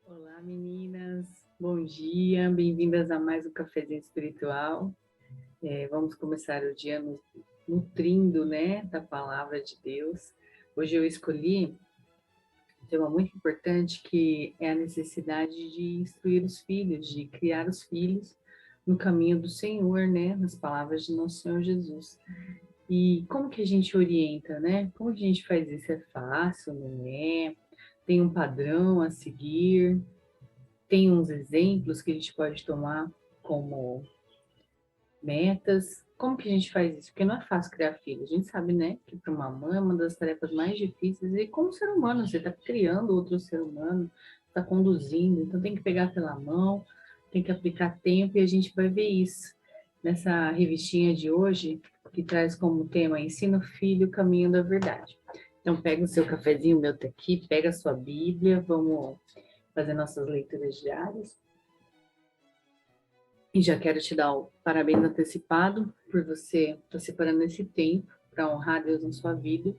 Olá, meninas. Bom dia, bem-vindas a mais um Cafezinho Espiritual. Vamos começar o dia nutrindo, né, da Palavra de Deus. Hoje eu escolhi um tema muito importante que é a necessidade de instruir os filhos, de criar os filhos no caminho do Senhor, né, nas palavras de nosso Senhor Jesus. E como que a gente orienta, né? Como que a gente faz isso? É fácil, não é? Tem um padrão a seguir? Tem uns exemplos que a gente pode tomar como metas. Como que a gente faz isso? Porque não é fácil criar filhos. A gente sabe, né, que para uma mãe é uma das tarefas mais difíceis. E como ser humano, você está criando outro ser humano, está conduzindo, então tem que pegar pela mão, tem que aplicar tempo e a gente vai ver isso nessa revistinha de hoje, que traz como tema Ensina o Filho o Caminho da Verdade. Então pega o seu cafezinho, o meu tá aqui, pega a sua Bíblia, vamos fazer nossas leituras diárias. E já quero te dar o parabéns antecipado por você estar separando esse tempo para honrar Deus na sua vida,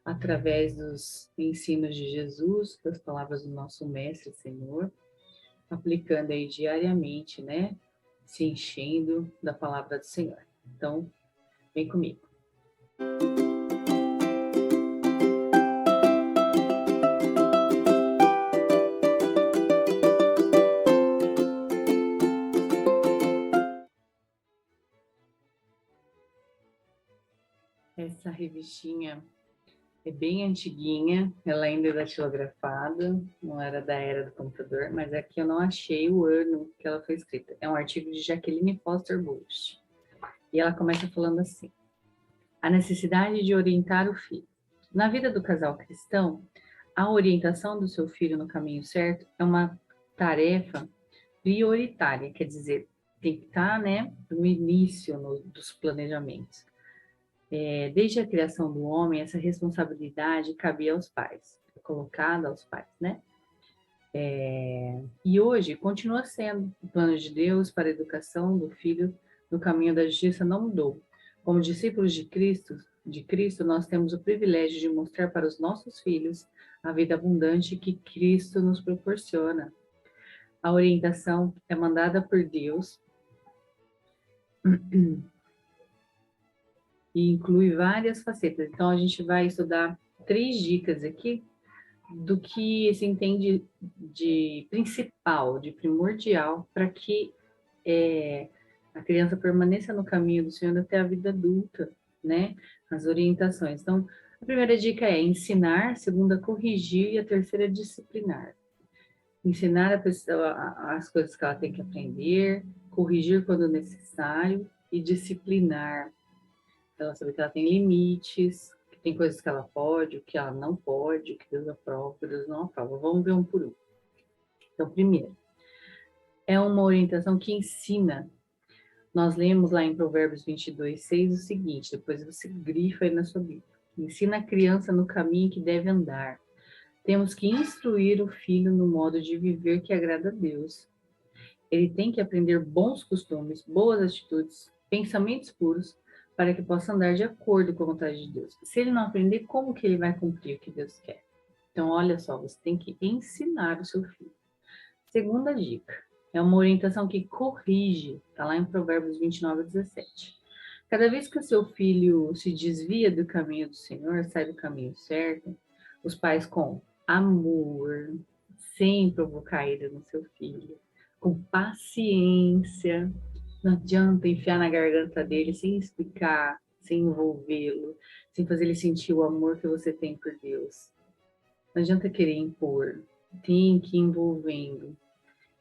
através dos ensinos de Jesus, das palavras do nosso Mestre Senhor, aplicando aí diariamente, né? Se enchendo da palavra do Senhor. Então, vem comigo. Essa revistinha é bem antiguinha, ela ainda é datilografada, não era da era do computador, mas aqui eu não achei o ano que ela foi escrita. É um artigo de Jacqueline Foster Bush. E ela começa falando assim: a necessidade de orientar o filho. Na vida do casal cristão, a orientação do seu filho no caminho certo é uma tarefa prioritária, quer dizer, tem que estar, né, no início dos planejamentos. Desde a criação do homem, essa responsabilidade cabia aos pais, é colocada aos pais, né? E hoje continua sendo o plano de Deus para a educação do filho no caminho da justiça não mudou. Como discípulos de Cristo, nós temos o privilégio de mostrar para os nossos filhos a vida abundante que Cristo nos proporciona. A orientação é mandada por Deus e inclui várias facetas. Então a gente vai estudar 3 dicas aqui do que se entende de principal, de primordial, para que a criança permaneça no caminho do Senhor até a vida adulta, né? As orientações. Então, a primeira dica é ensinar, a segunda, corrigir e a terceira, disciplinar. Ensinar a pessoa as coisas que ela tem que aprender, corrigir quando necessário e disciplinar. Ela sabe que ela tem limites, que tem coisas que ela pode, o que ela não pode, o que Deus aprova, o que Deus não aprova. Vamos ver um por um. Então, primeiro, é uma orientação que ensina. Nós lemos lá em Provérbios 22:6 o seguinte, depois você grifa aí na sua Bíblia. Ensina a criança no caminho que deve andar. Temos que instruir o filho no modo de viver que agrada a Deus. Ele tem que aprender bons costumes, boas atitudes, pensamentos puros, para que possa andar de acordo com a vontade de Deus. Se ele não aprender, como que ele vai cumprir o que Deus quer? Então, olha só, você tem que ensinar o seu filho. Segunda dica, é uma orientação que corrige, está lá em Provérbios 29:17. Cada vez que o seu filho se desvia do caminho do Senhor, sai do caminho certo, os pais com amor, sem provocar ira no seu filho, com paciência, não adianta enfiar na garganta dele sem explicar, sem envolvê-lo, sem fazer ele sentir o amor que você tem por Deus. Não adianta querer impor, tem que ir envolvendo.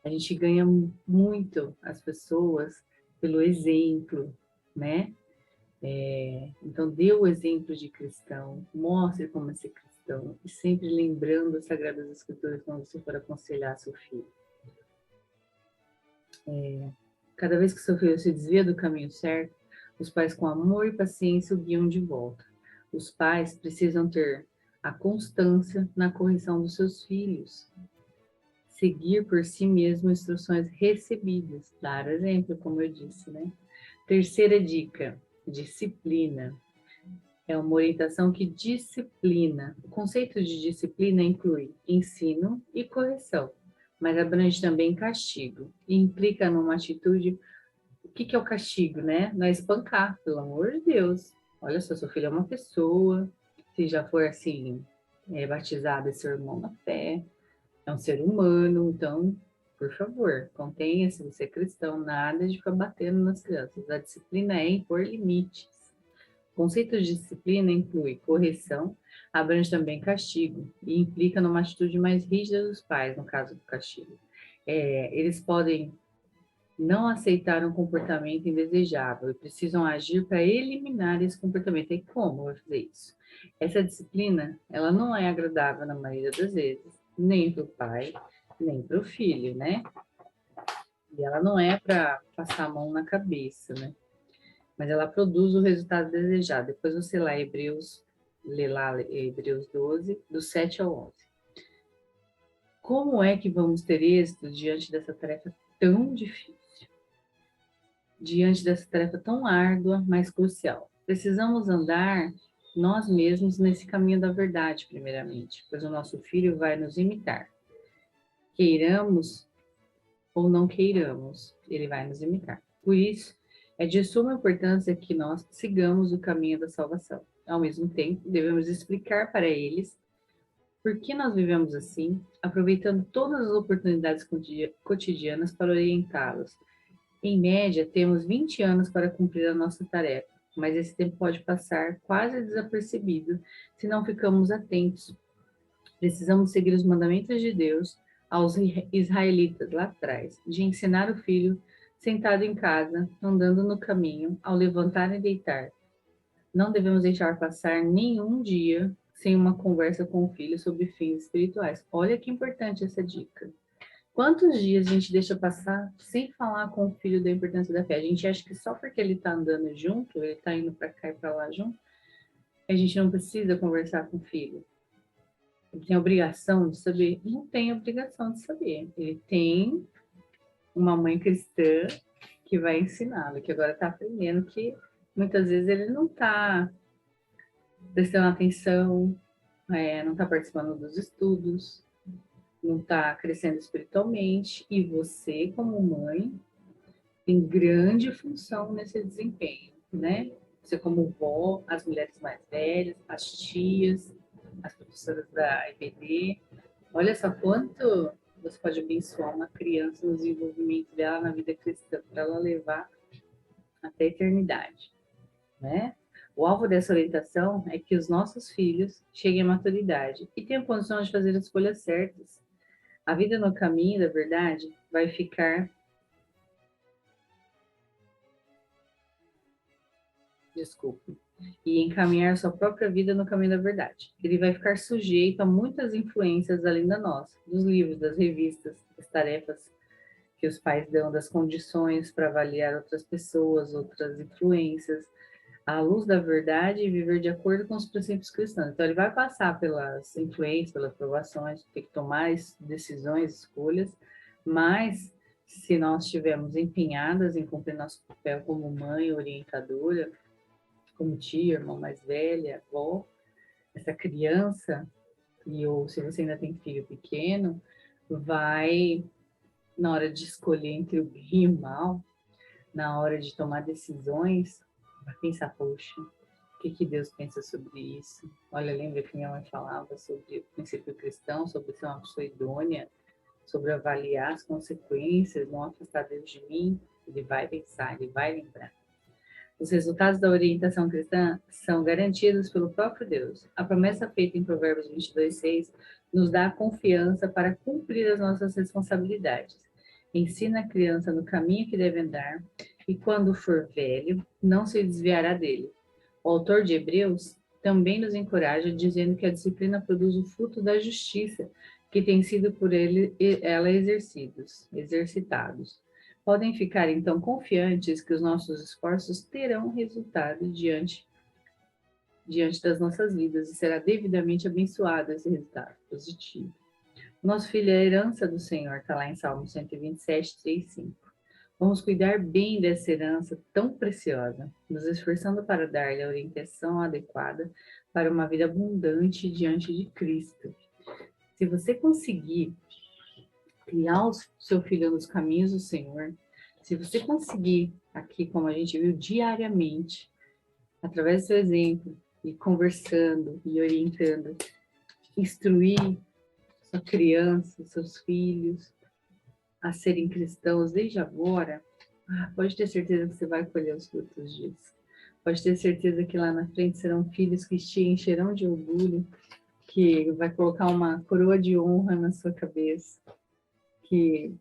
A gente ganha muito as pessoas pelo exemplo, né? Então, dê o exemplo de cristão, mostre como é ser cristão, e sempre lembrando as Sagradas Escrituras quando você for aconselhar seu filho. Cada vez que seu filho se desvia do caminho certo, os pais com amor e paciência o guiam de volta. Os pais precisam ter a constância na correção dos seus filhos, seguir por si mesmo instruções recebidas, dar exemplo, como eu disse, né? Terceira dica, disciplina. É uma orientação que disciplina. O conceito de disciplina inclui ensino e correção. mas abrange também castigo e implica numa atitude. O que é o castigo, né? Não é espancar, pelo amor de Deus. Olha só, seu filho é uma pessoa, se já for assim, batizado, é seu irmão na fé, é um ser humano, então, por favor, contenha, se você é cristão, nada de ficar batendo nas crianças. A disciplina é impor limites. O conceito de disciplina inclui correção, abrange também castigo e implica numa atitude mais rígida dos pais, no caso do castigo. Eles podem não aceitar um comportamento indesejável e precisam agir para eliminar esse comportamento. E como vai fazer isso? Essa disciplina, ela não é agradável na maioria das vezes, nem para o pai, nem para o filho, né? E ela não é para passar a mão na cabeça, né? Mas ela produz o resultado desejado. Depois você lê lá Hebreus 12, do 7 ao 11. Como é que vamos ter êxito diante dessa tarefa tão difícil? Diante dessa tarefa tão árdua, mas crucial? Precisamos andar nós mesmos nesse caminho da verdade, primeiramente, pois o nosso filho vai nos imitar. Queiramos ou não queiramos, ele vai nos imitar. Por isso, é de suma importância que nós sigamos o caminho da salvação. Ao mesmo tempo, devemos explicar para eles por que nós vivemos assim, aproveitando todas as oportunidades cotidianas para orientá-los. Em média, temos 20 anos para cumprir a nossa tarefa, mas esse tempo pode passar quase desapercebido se não ficamos atentos. Precisamos seguir os mandamentos de Deus aos israelitas lá atrás, de ensinar o filho sentado em casa, andando no caminho, ao levantar e deitar. Não devemos deixar passar nenhum dia sem uma conversa com o filho sobre fins espirituais. Olha que importante essa dica. Quantos dias a gente deixa passar sem falar com o filho da importância da fé? A gente acha que só porque ele está andando junto, ele está indo para cá e para lá junto, a gente não precisa conversar com o filho. Ele tem obrigação de saber? Não tem obrigação de saber. Ele tem uma mãe cristã que vai ensiná-lo, que agora está aprendendo que muitas vezes ele não está prestando atenção, não está participando dos estudos, não está crescendo espiritualmente, e você, como mãe, tem grande função nesse desempenho, né? Você como vó, as mulheres mais velhas, as tias, as professoras da IBD, olha só quanto você pode abençoar uma criança no desenvolvimento dela na vida cristã, para ela levar até a eternidade, né? O alvo dessa orientação é que os nossos filhos cheguem à maturidade e tenham condição de fazer as escolhas certas. A vida no caminho da verdade vai ficar, desculpe, e encaminhar sua própria vida no caminho da verdade. Ele vai ficar sujeito a muitas influências além da nossa, dos livros, das revistas, das tarefas que os pais dão, das condições para avaliar outras pessoas, outras influências, à luz da verdade e viver de acordo com os princípios cristãos. Então, ele vai passar pelas influências, pelas provações, ter que tomar decisões, escolhas, mas se nós estivermos empenhadas em cumprir nosso papel como mãe, orientadora, como tia, irmã mais velha, avó, essa criança, ou se você ainda tem filho pequeno, vai, na hora de escolher entre o bem e o mal, na hora de tomar decisões, vai pensar, poxa, o que Deus pensa sobre isso? Olha, lembra que minha mãe falava sobre o princípio cristão, sobre ser uma pessoa idônea, sobre avaliar as consequências, não afastar Deus de mim? Ele vai pensar, ele vai lembrar. Os resultados da orientação cristã são garantidos pelo próprio Deus. A promessa feita em Provérbios 22:6 nos dá a confiança para cumprir as nossas responsabilidades. Ensina a criança no caminho que deve andar e, quando for velho, não se desviará dele. O autor de Hebreus também nos encoraja dizendo que a disciplina produz o fruto da justiça que tem sido por ela exercitados. Podem ficar, então, confiantes que os nossos esforços terão resultado diante das nossas vidas e será devidamente abençoado esse resultado positivo. O nosso filho é a herança do Senhor, está lá em Salmo 127, 3, 5. Vamos cuidar bem dessa herança tão preciosa, nos esforçando para dar-lhe a orientação adequada para uma vida abundante diante de Cristo. Se você conseguir criar o seu filho nos caminhos do Senhor, se você conseguir aqui, como a gente viu diariamente, através do seu exemplo, e conversando e orientando, instruir sua criança, seus filhos a serem cristãos desde agora, pode ter certeza que você vai colher os frutos disso. Pode ter certeza que lá na frente serão filhos que te encherão de orgulho, que vai colocar uma coroa de honra na sua cabeça, que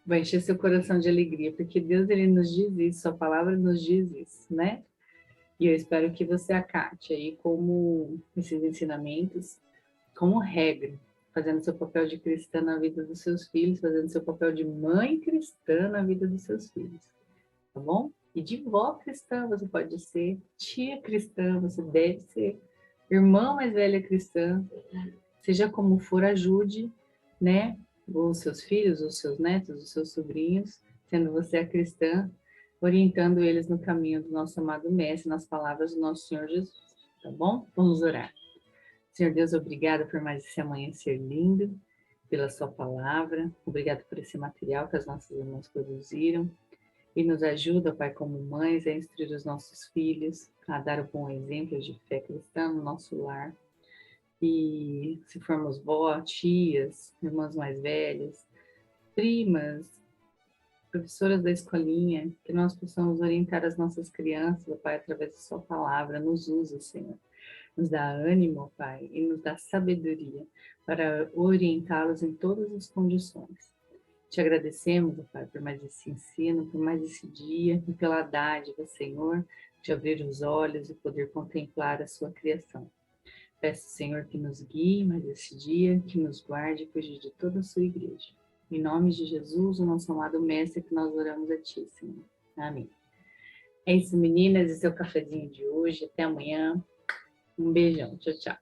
vai encher seu coração de alegria, porque Deus, ele nos diz isso, sua palavra nos diz isso, né? E eu espero que você acate aí como esses ensinamentos, como regra, fazendo seu papel de cristã na vida dos seus filhos, fazendo seu papel de mãe cristã na vida dos seus filhos, tá bom? E de vó cristã você pode ser, tia cristã você deve ser, irmã mais velha cristã, seja como for, ajude, né? Os seus filhos, os seus netos, os seus sobrinhos, sendo você a cristã, orientando eles no caminho do nosso amado Mestre, nas palavras do nosso Senhor Jesus, tá bom? Vamos orar. Senhor Deus, obrigada por mais esse amanhecer lindo, pela sua palavra, obrigado por esse material que as nossas irmãs produziram, e nos ajuda, Pai, como mães, a instruir os nossos filhos, a dar o bom exemplo de fé cristã no nosso lar. E se formos vó, tias, irmãs mais velhas, primas, professoras da escolinha, que nós possamos orientar as nossas crianças, Pai, através da sua palavra. Nos usa, Senhor. Nos dá ânimo, Pai, e nos dá sabedoria para orientá-los em todas as condições. Te agradecemos, Pai, por mais esse ensino, por mais esse dia e pela dádiva, Senhor, de abrir os olhos e poder contemplar a sua criação. Peço, Senhor, que nos guie mais esse dia, que nos guarde e cuide de toda a sua igreja. Em nome de Jesus, o nosso amado Mestre, que nós oramos a Ti, Senhor. Amém. É isso, meninas, esse é o cafezinho de hoje. Até amanhã. Um beijão. Tchau, tchau.